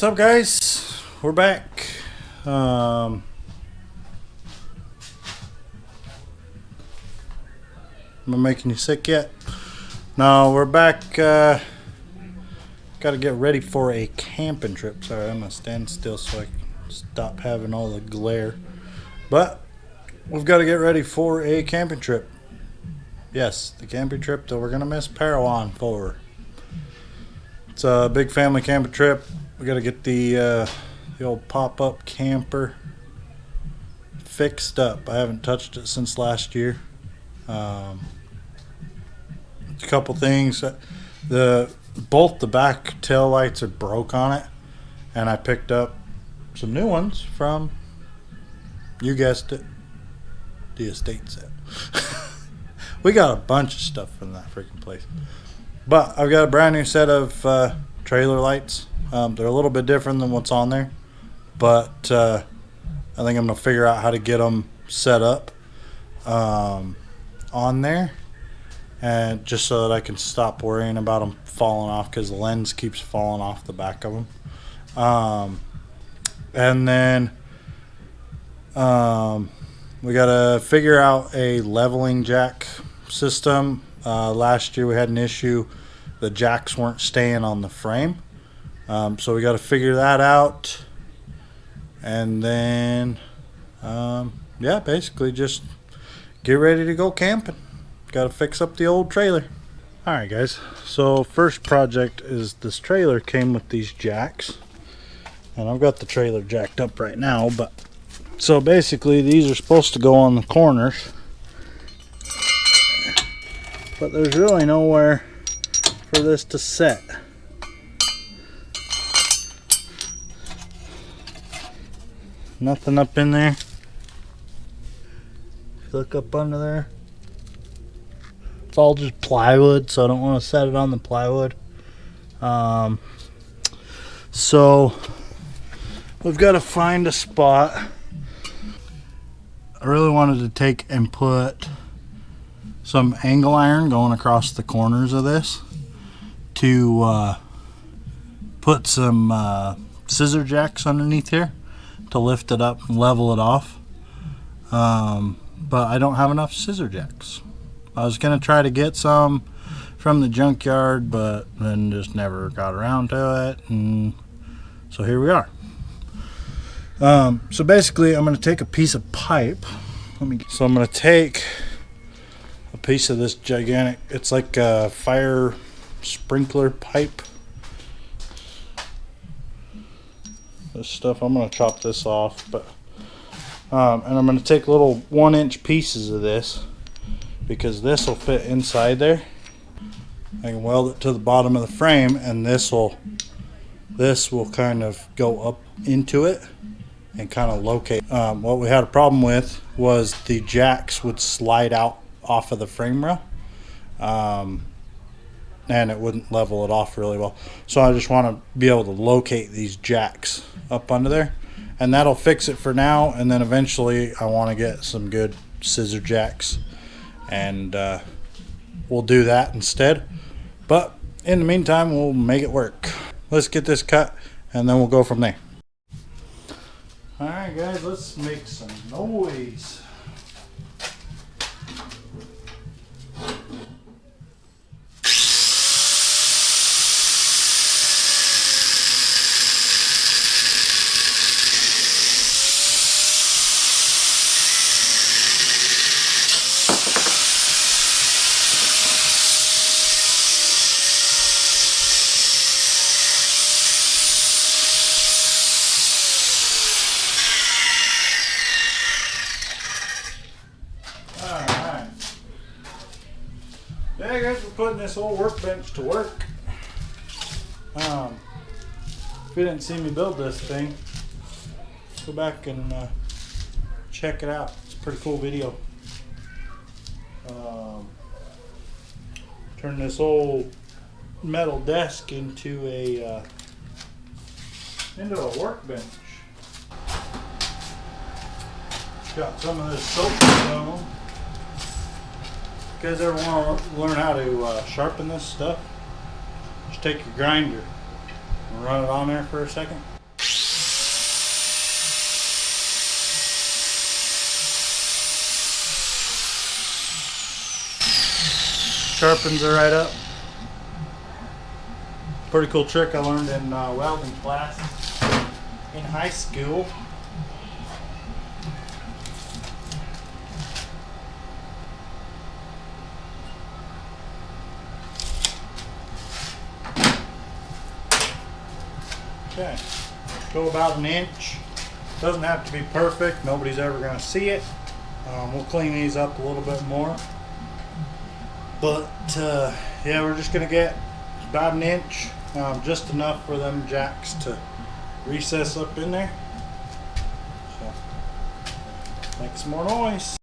What's up, guys? We're back. Am I making you sick yet? No, we're back. Got to get ready for a camping trip. Sorry, I'm gonna stand still so I can stop having all the glare. But we've got to get ready for a camping trip. Yes, the camping trip that we're gonna miss Parowan for. It's a big family camping trip. We got to get the old pop-up camper fixed up. I haven't touched it since last year. A couple things. Both the back tail lights are broke on it, and I picked up some new ones from, you guessed it, the estate set. We got a bunch of stuff from that freaking place. But I've got a brand new set of trailer lights. They're a little bit different than what's on there, but I think I'm going to figure out how to get them set up on there, and just so that I can stop worrying about them falling off, because the lens keeps falling off the back of them. And then we got to figure out a leveling jack system. Last year we had an issue. The jacks weren't staying on the frame. So we got to figure that out. And then, yeah, basically just get ready to go camping. Got to fix up the old trailer. Alright, guys. So first project is this trailer came with these jacks. And I've got the trailer jacked up right now. But so basically these are supposed to go on the corners. But there's really nowhere for this to set. Nothing up in there. Look up under there. It's all just plywood, so I don't want to set it on the plywood. So we've got to find a spot. I really wanted to take and put some angle iron going across the corners of this to put some scissor jacks underneath here to lift it up and level it off, but I don't have enough scissor jacks. I was gonna try to get some from the junkyard, but then just never got around to it, and so here we are. So basically I'm gonna take a piece of pipe. So I'm gonna take a piece of this gigantic, it's like a fire sprinkler pipe. This stuff, I'm going to chop this off, but and I'm going to take little 1-inch pieces of this, because this will fit inside there. I can weld it to the bottom of the frame, and this will kind of go up into it and kind of locate. What we had a problem with was the jacks would slide out off of the frame rail, and it wouldn't level it off really well. So I just want to be able to locate these jacks up under there, and that'll fix it for now. And then eventually I want to get some good scissor jacks, and we'll do that instead. But in the meantime, we'll make it work. Let's get this cut, and then we'll go from there. Alright, guys, let's make some noise. Yeah, guys, we're putting this old workbench to work. If you didn't see me build this thing, go back and check it out. It's a pretty cool video. Turn this old metal desk into a workbench. Got some of this soap stone. You guys ever want to learn how to sharpen this stuff? Just take your grinder Run it on there for a second. Sharpens it right up. Pretty cool trick I learned in welding class in high school. Okay, go about an inch. Doesn't have to be perfect. Nobody's ever going to see it. We'll clean these up a little bit more. But yeah, we're just going to get about an inch, just enough for them jacks to recess up in there. So, make some more noise.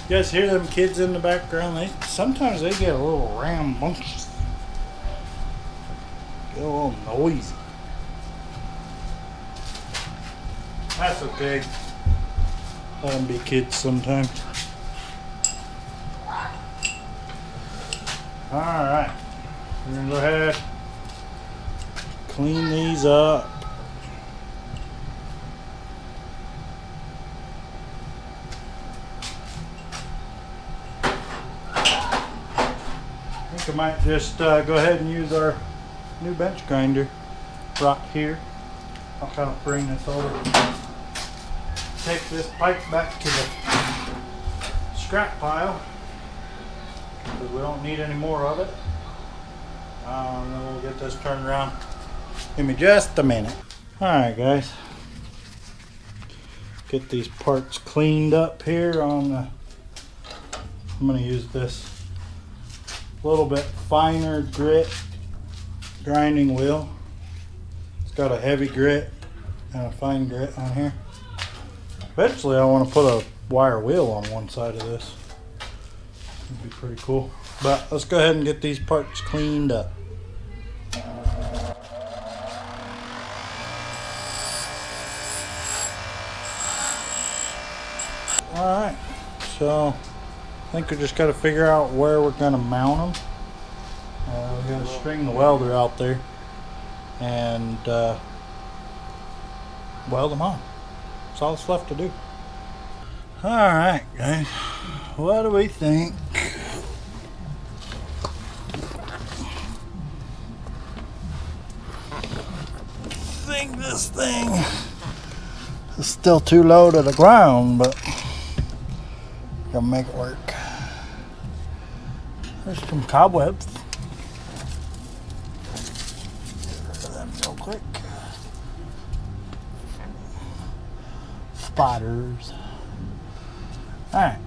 You guys hear them kids in the background? Sometimes they get a little rambunctious. Get a little noisy. That's okay. Let them be kids sometimes. Alright. We're going to go ahead, clean these up. I might just go ahead and use our new bench grinder right here. I'll kind of bring this over. Take this pipe back to the scrap pile because we don't need any more of it. And then we'll get this turned around. Give me just a minute. Alright guys. Get these parts cleaned up here on the, I'm going to use this little bit finer grit grinding wheel. It's got a heavy grit and a fine grit on here. Eventually I want to put a wire wheel on one side of this. It'd be pretty cool. But let's go ahead and get these parts cleaned up. Alright, so I think we just got to figure out where we're going to mount them. We got to string the welder out there and weld them on. That's all that's left to do. Alright guys, what do we think? I think this thing is still too low to the ground, but gonna make it work. There's some cobwebs. Get rid of them real quick. Spotters. Alright.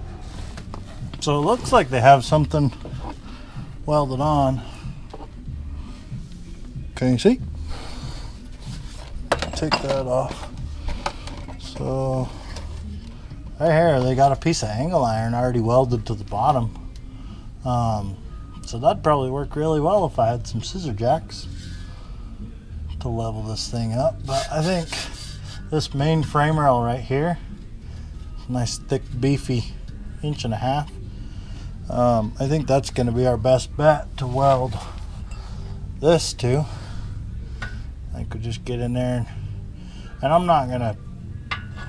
So it looks like they have something welded on. Can you see? Take that off. So right here they got a piece of angle iron already welded to the bottom. So that'd probably work really well if I had some scissor jacks to level this thing up. But I think this main frame rail right here, nice thick beefy 1.5 inch. I think that's going to be our best bet to weld this to. I could just get in there and I'm not going to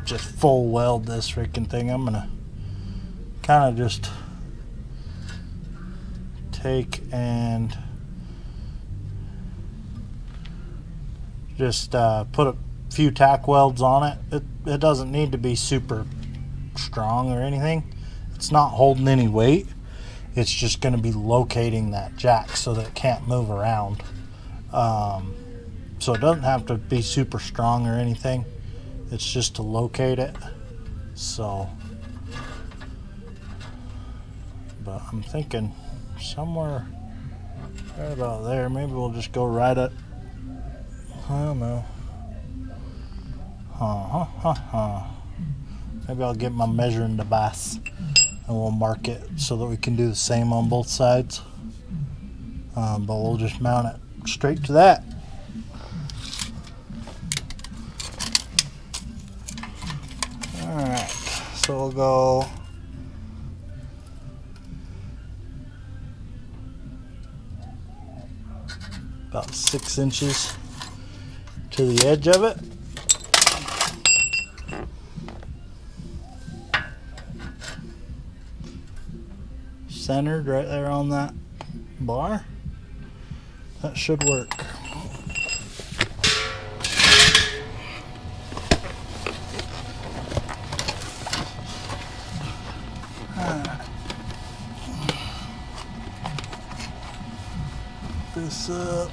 just full weld this freaking thing. I'm gonna kind of just take and just put a few tack welds on it. It doesn't need to be super strong or anything. It's not holding any weight. It's just going to be locating that jack so that it can't move around. So it doesn't have to be super strong or anything. It's just to locate it. So, but I'm thinking somewhere right about there. Maybe we'll just go right at, I don't know. Maybe I'll get my measuring device and we'll mark it so that we can do the same on both sides. But we'll just mount it straight to that. Alright, so we'll go about 6 inches to the edge of it. Centered right there on that bar. That should work. This up.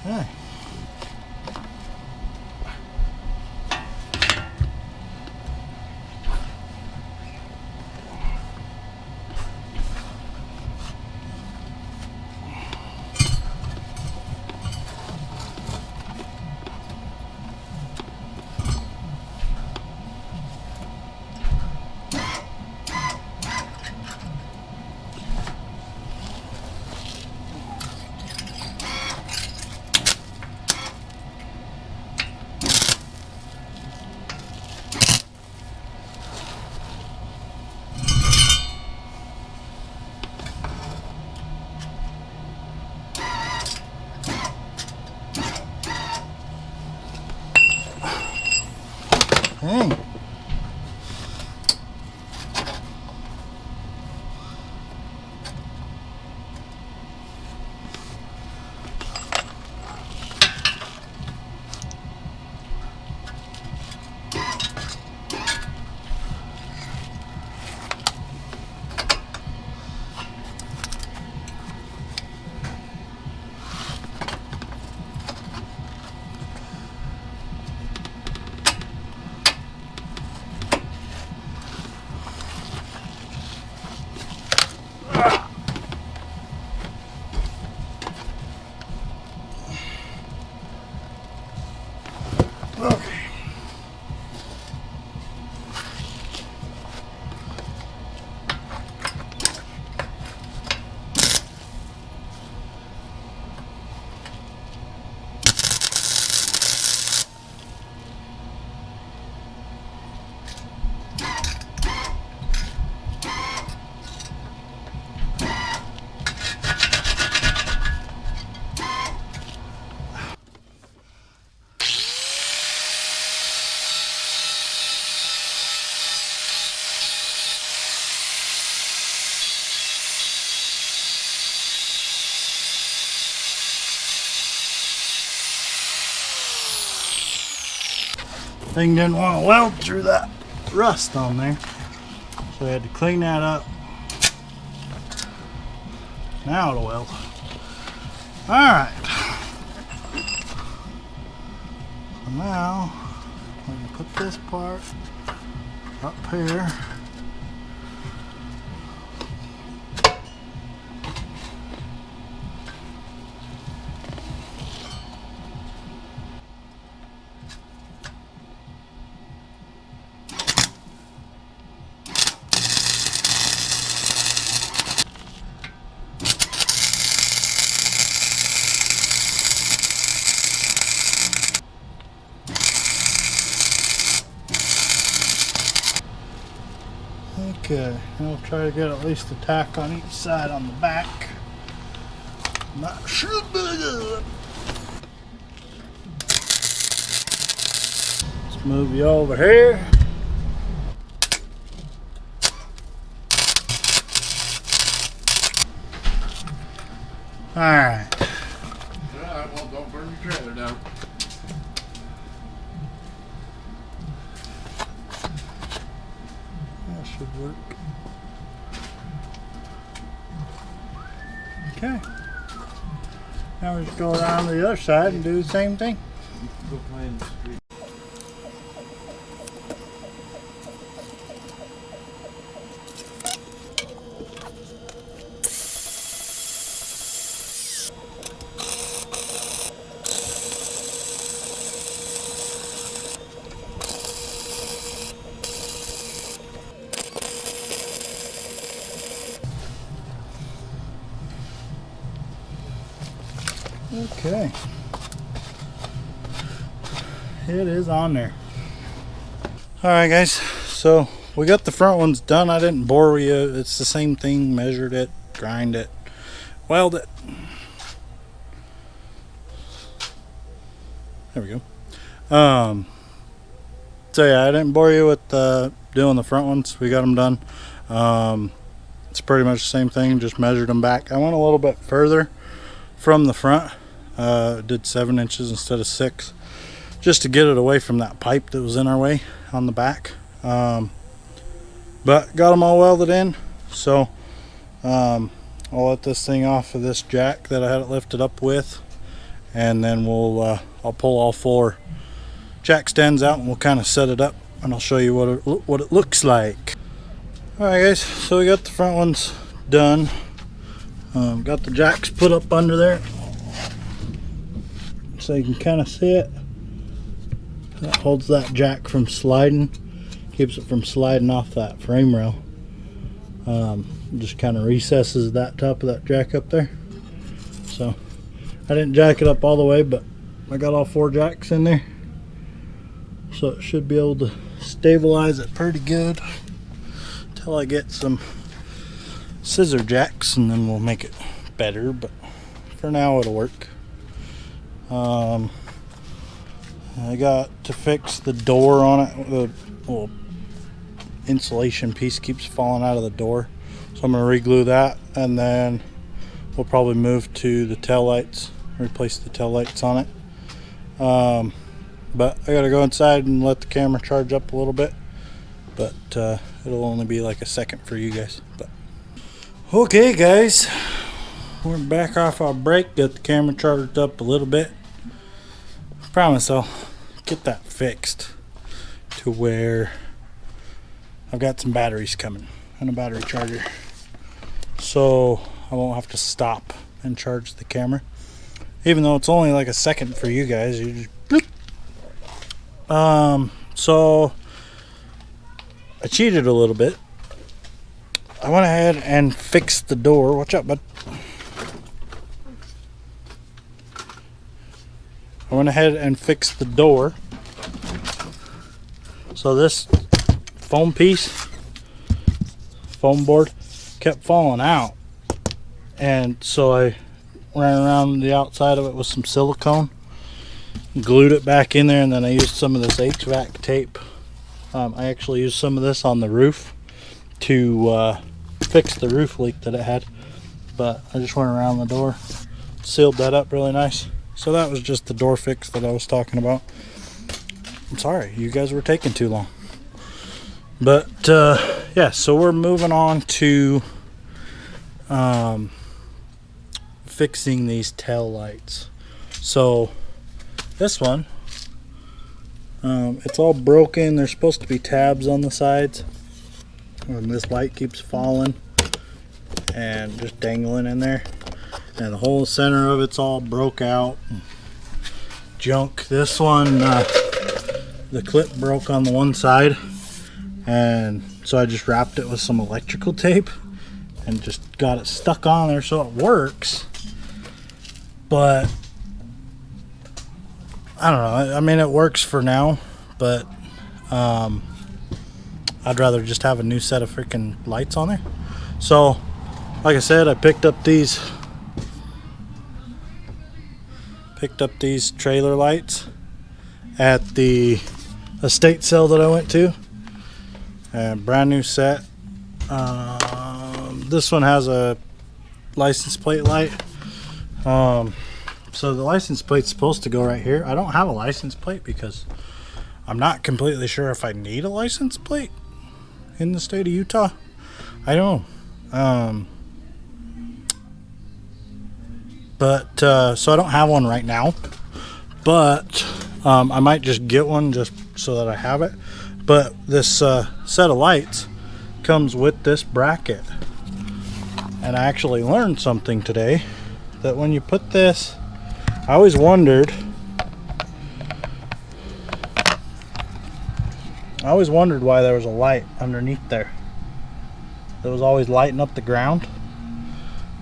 Okay. Dang. Okay. Thing didn't want to weld through that rust on there, so I had to clean that up. Now it'll weld. Alright, so now we can put this part up here. Okay, I'll try to get at least a tack on each side on the back. Not sure. Let's move you over here. Alright. Alright, well, don't burn your trailer down. That should work. Okay. Now we just go around to the other side and do the same thing. Go play in the street. Okay. It is on there. Alright guys, so we got the front ones done. I didn't bore you. It's the same thing. Measured it, grind it, weld it. There we go. So yeah, I didn't bore you with doing the front ones. We got them done. It's pretty much the same thing, just measured them back. I went a little bit further from the front. Did 7 inches instead of 6, just to get it away from that pipe that was in our way on the back. But got them all welded in, so I'll let this thing off of this jack that I had it lifted up with, and then I'll pull all 4 jack stands out and we'll kind of set it up, and I'll show you what it looks like. Alright guys, so we got the front ones done. Got the jacks put up under there so you can kind of see it. That holds that jack from sliding, keeps it from sliding off that frame rail. Just kind of recesses that top of that jack up there. So I didn't jack it up all the way, but I got all 4 jacks in there, so it should be able to stabilize it pretty good until I get some scissor jacks, and then we'll make it better, but for now it'll work. I got to fix the door on it. The little insulation piece keeps falling out of the door, so I'm going to re-glue that, and then we'll probably move to the tail lights, replace the tail lights on it. But I gotta go inside and let the camera charge up a little bit, but it'll only be like a second for you guys. But okay guys, we're back off our break. Got the camera charged up a little bit. Promise I'll get that fixed to where I've got some batteries coming and a battery charger, so I won't have to stop and charge the camera, even though it's only like a second for you guys. You just bloop. So I cheated a little bit. I went ahead and fixed the door. Watch out, bud. I went ahead and fixed the door. So this foam board kept falling out, and so I ran around the outside of it with some silicone, glued it back in there, and then I used some of this HVAC tape. I actually used some of this on the roof to fix the roof leak that it had, but I just went around the door, sealed that up really nice. So that was just the door fix that I was talking about. I'm sorry, you guys were taking too long. But yeah, so we're moving on to fixing these tail lights. So this one, it's all broken. There's supposed to be tabs on the sides, and this light keeps falling and just dangling in there, and the whole center of it's all broke out, junk. This one, the clip broke on the one side, and so I just wrapped it with some electrical tape and just got it stuck on there so it works. But I don't know, I mean, it works for now, but I I'd rather just have a new set of freaking lights on there. So, like I said, I picked up these trailer lights at the estate sale that I went to. Brand new set. This one has a license plate light. So the license plate's supposed to go right here. I don't have a license plate because I'm not completely sure if I need a license plate in the state of Utah. I don't know. So I don't have one right now. But I might just get one just so that I have it. But this set of lights comes with this bracket. And I actually learned something today, that when you put this, I always wondered why there was a light underneath there that was always lighting up the ground.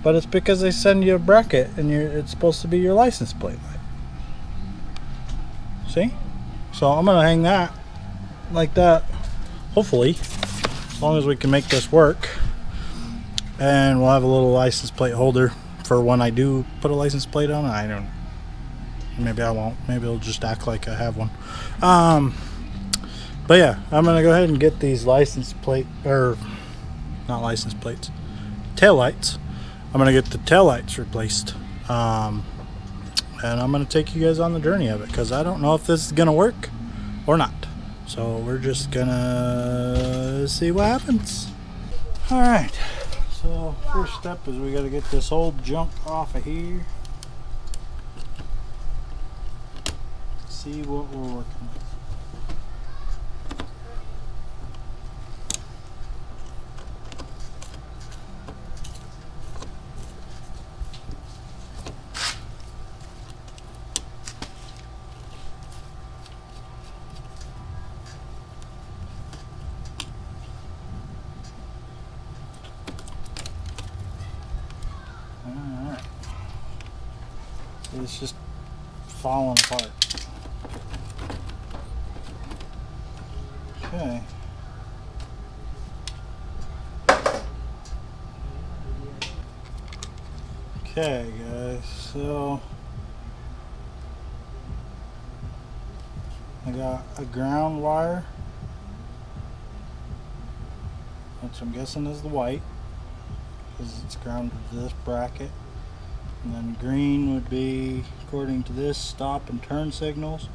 But it's because they send you a bracket and it's supposed to be your license plate light. See? So I'm gonna hang that like that, hopefully, as long as we can make this work. And we'll have a little license plate holder for when I do put a license plate on. I don't, maybe I won't, maybe it'll just act like I have one. But yeah, I'm gonna go ahead and get these license plate, or not license plates, tail lights. I'm gonna get the tail lights replaced. And I'm gonna take you guys on the journey of it, because I don't know if this is gonna work or not. So we're just gonna see what happens. All right. So first step is we got to get this old junk off of here. See what we're working with. Alright. It's just falling apart. Okay. Okay, guys, so I got a ground wire, which I'm guessing is the white, because it's grounded to this bracket. And then green would be, according to this, stop and turn signals.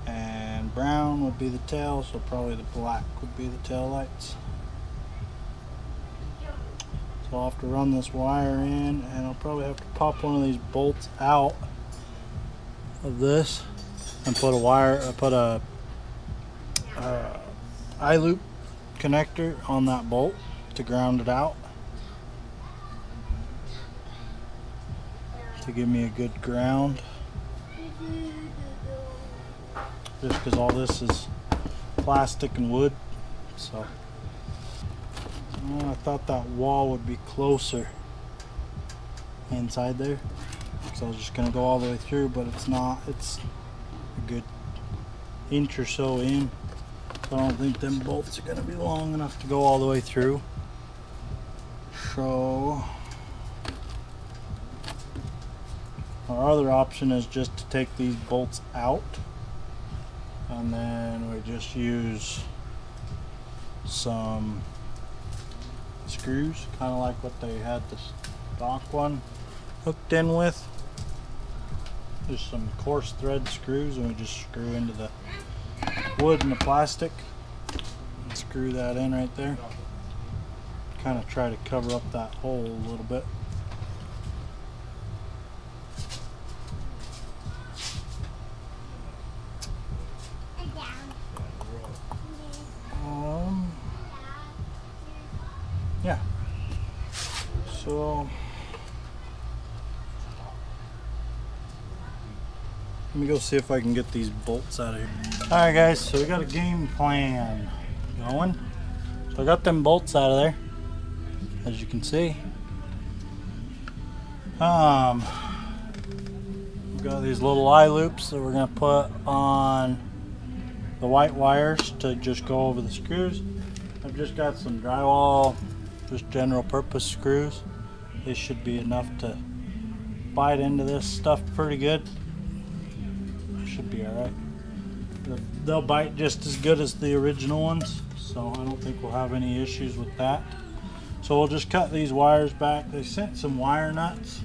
And brown would be the tail, so probably the black would be the tail lights. So I'll have to run this wire in, and I'll probably have to pop one of these bolts out of this and put a I-loop connector on that bolt to ground it out, to give me a good ground. Just because all this is plastic and wood, so I thought that wall would be closer inside there, so I was just gonna go all the way through, but it's not. It's a good inch or so in, so I don't think them bolts are gonna be long enough to go all the way through. So our other option is just to take these bolts out, and then we just use some screws, kind of like what they had the stock one hooked in with. Just some coarse thread screws, and we just screw into the wood and the plastic and screw that in right there. Kind of try to cover up that hole a little bit. Yeah. So let me go see if I can get these bolts out of here. Alright guys, so we got a game plan going. So I got them bolts out of there, as you can see. We've got these little eye loops that we're going to put on the white wires to just go over the screws. I've just got some drywall, just general purpose screws. They should be enough to bite into this stuff pretty good. Should be alright. They'll bite just as good as the original ones, so I don't think we'll have any issues with that. So we'll just cut these wires back. They sent some wire nuts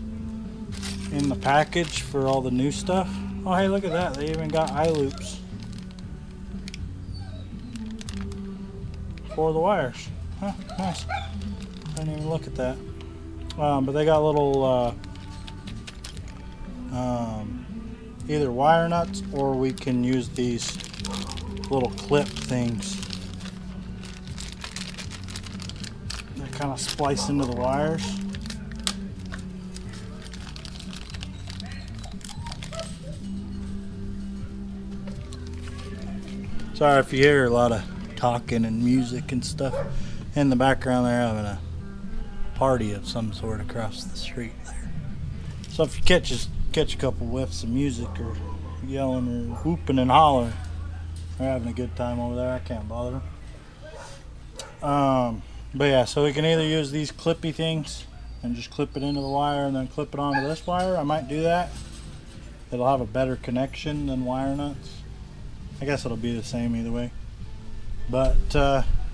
in the package for all the new stuff. Oh hey, look at that, they even got eye loops for the wires. Huh, nice. I didn't even look at that. But they got little either wire nuts, or we can use these little clip things that kind of splice into the wires. Sorry if you hear a lot of talking and music and stuff in the background. They're having a party of some sort across the street there. So if you catch a couple whiffs of music or yelling or whooping and hollering, they're having a good time over there. I can't bother them. But yeah, so we can either use these clippy things and just clip it into the wire and then clip it onto this wire. I might do that. It'll have a better connection than wire nuts. I guess it'll be the same either way. But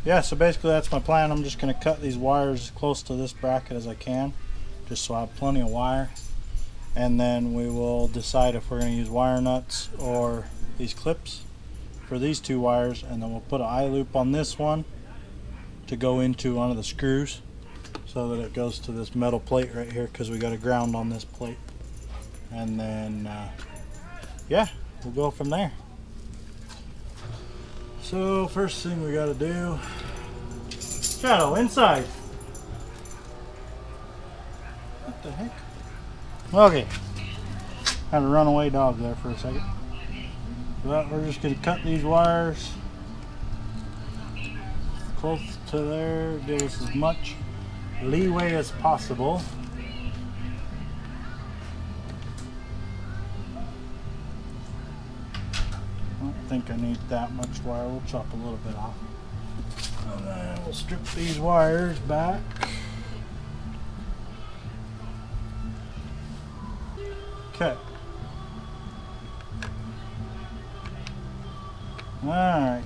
yeah, so basically that's my plan. I'm just going to cut these wires as close to this bracket as I can, just so I have plenty of wire. And then we will decide if we're going to use wire nuts or these clips for these two wires, and then we'll put an eye loop on this one to go into one of the screws so that it goes to this metal plate right here, because we got a ground on this plate. And then yeah, we'll go from there. So first thing we got to do, Shadow, inside. What the heck? Okay, had a runaway dog there for a second. But we're just going to cut these wires close to there, give us as much leeway as possible. I don't think I need that much wire. We'll chop a little bit off. And then we'll strip these wires back. Okay. Alright.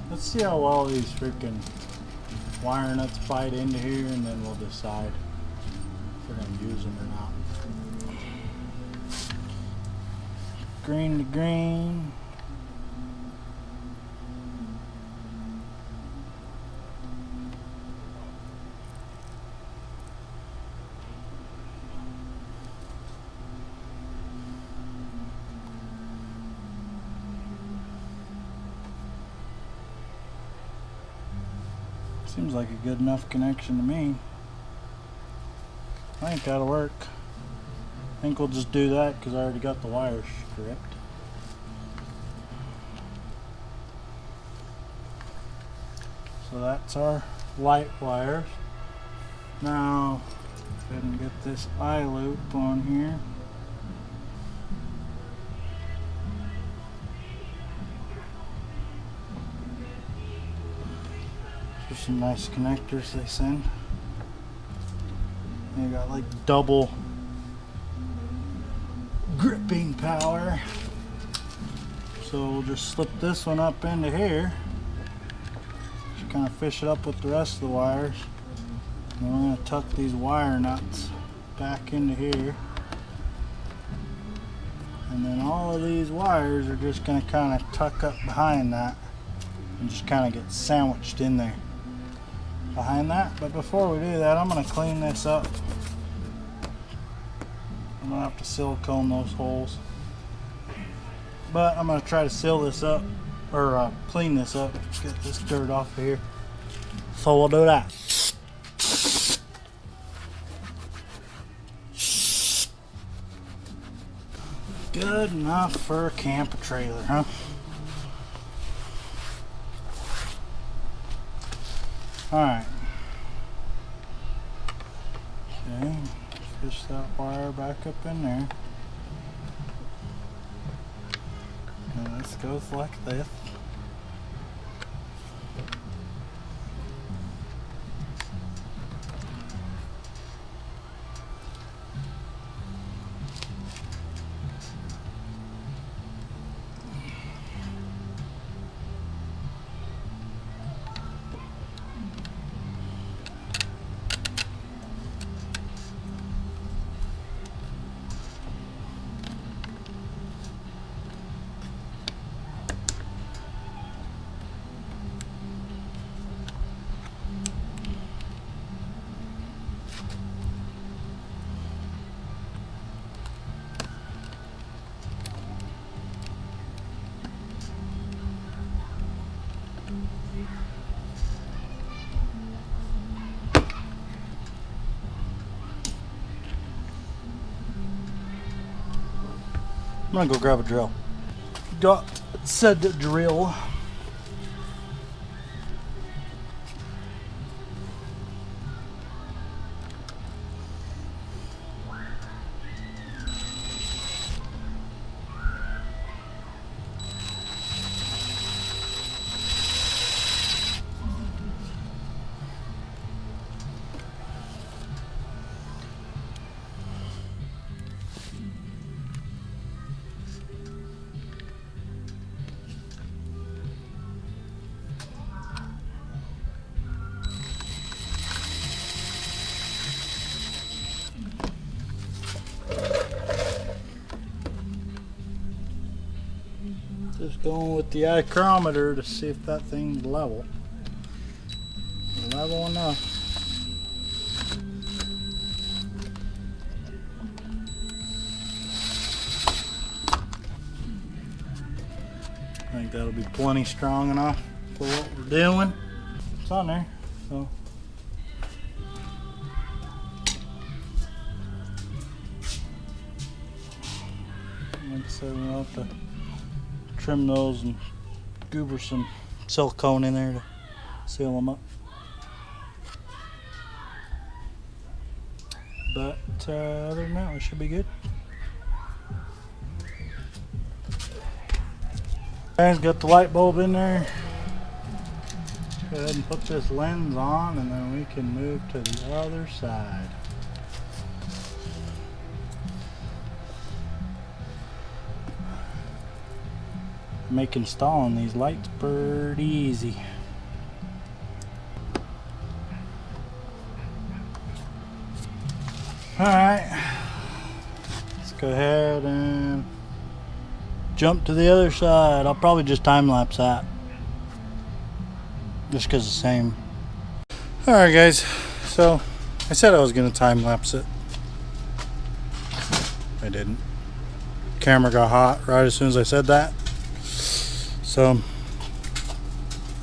Let's see how well these freaking wire nuts bite into here, and then we'll decide if we're going to use them or not. Green to green. Seems like a good enough connection to me. I think that'll work. I think we'll just do that because I already got the wires stripped. So that's our light wires. Now, go ahead and get this eye loop on here. There's some nice connectors they send. They got like double gripping power. So we'll just slip this one up into here. Just kind of fish it up with the rest of the wires. And we're going to tuck these wire nuts back into here. And then all of these wires are just going to kind of tuck up behind that and just kind of get sandwiched in there behind that. But before we do that, I'm going to clean this up. I'm going to have to silicone those holes. But I'm going to try to seal this up, or clean this up, get this dirt off of here. So we'll do that. Good enough for a camper trailer, huh? Alright. Okay, fish that wire back up in there. And this goes like this. I'm gonna go grab a drill. Got said drill. Just going with the micrometer to see if that thing's level. Level enough. I think that'll be plenty strong enough for what we're doing. It's on there, so. Like I said, we'll have to trim those and goober some silicone in there to seal them up. But other than that, we should be good. Aaron's got the light bulb in there. Go ahead and put this lens on, and then we can move to the other side. Make installing these lights pretty easy. Alright, let's go ahead and jump to the other side. I'll probably just time lapse that, just because the same. Alright guys, so I said I was going to time lapse it. I didn't. Camera got hot right as soon as I said that. So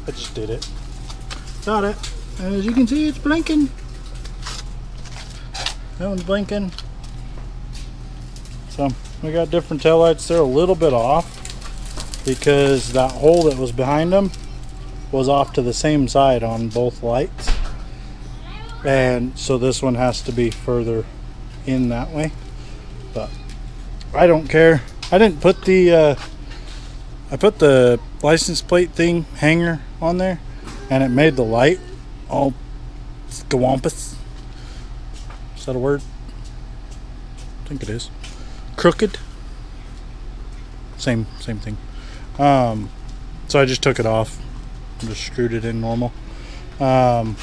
I just did it. Got it. And as you can see, it's blinking. That one's blinking. So we got different taillights. They're a little bit off because that hole that was behind them was off to the same side on both lights. And so this one has to be further in that way. But I don't care. I didn't put the I put the license plate thing hanger on there, and it made the light all scawampus. Is that a word? I think it is. Crooked. Same thing. So I just took it off and just screwed it in normal. But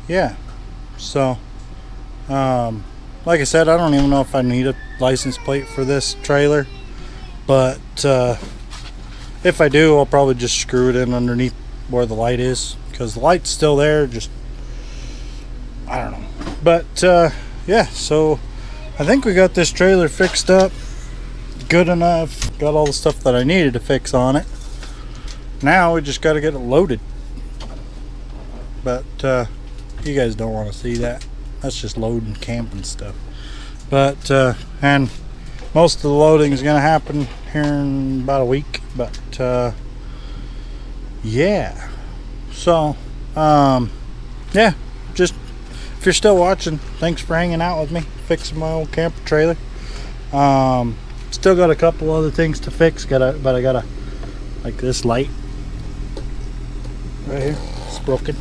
yeah. So like I said, I don't even know if I need a license plate for this trailer, but if I do, I'll probably just screw it in underneath where the light is, because the light's still there, just I don't know. But yeah, so I think we got this trailer fixed up good enough, got all the stuff that I needed to fix on it. Now we just got to get it loaded, but you guys don't want to see that. That's just loading camping stuff. But and most of the loading is going to happen here in about a week. But yeah. So, yeah, just if you're still watching, thanks for hanging out with me, fixing my old camper trailer. Still got a couple other things to fix. But I gotta, like this light right here, it's broken.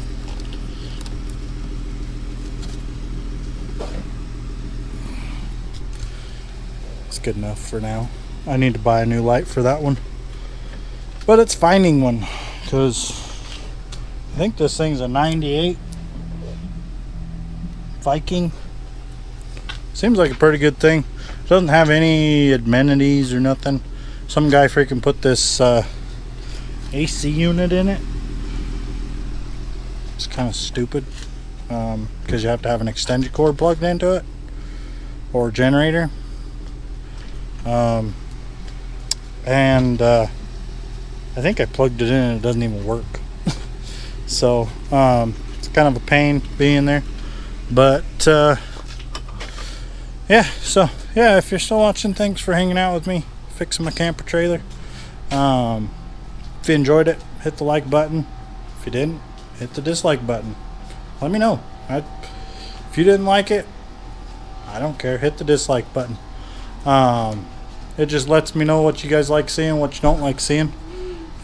It's good enough for now. I need to buy a new light for that one, but it's finding one, because I think this thing's a 98 Viking. Seems like a pretty good thing. Doesn't have any amenities or nothing. Some guy freaking put this AC unit in it. It's kind of stupid, because you have to have an extension cord plugged into it or a generator. I think I plugged it in and it doesn't even work. So it's kind of a pain being there, but yeah. So yeah, if you're still watching, thanks for hanging out with me fixing my camper trailer. If you enjoyed it, hit the like button. If you didn't, hit the dislike button. Let me know. If you didn't like it, I don't care, hit the dislike button. It just lets me know what you guys like seeing, what you don't like seeing,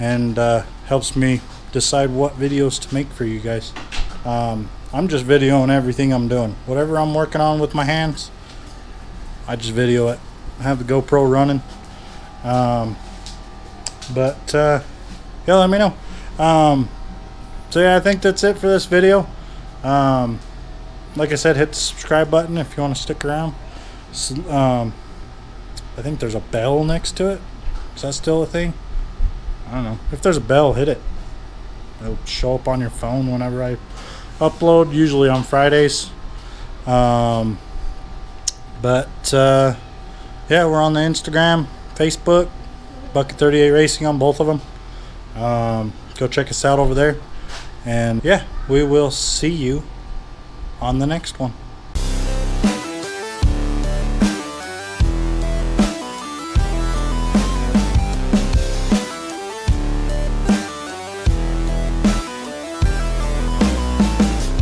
and helps me decide what videos to make for you guys. I'm just videoing everything I'm doing. Whatever I'm working on with my hands, I just video it. I have the GoPro running. Yeah, let me know. So yeah, I think that's it for this video. Like I said, hit the subscribe button if you want to stick around. I think there's a bell next to it. Is that still a thing? I don't know. If there's a bell, hit it. It'll show up on your phone whenever I upload, usually on Fridays. Yeah, we're on the Instagram, Facebook, Bucket38 Racing on both of them. Go check us out over there. And yeah, we will see you on the next one.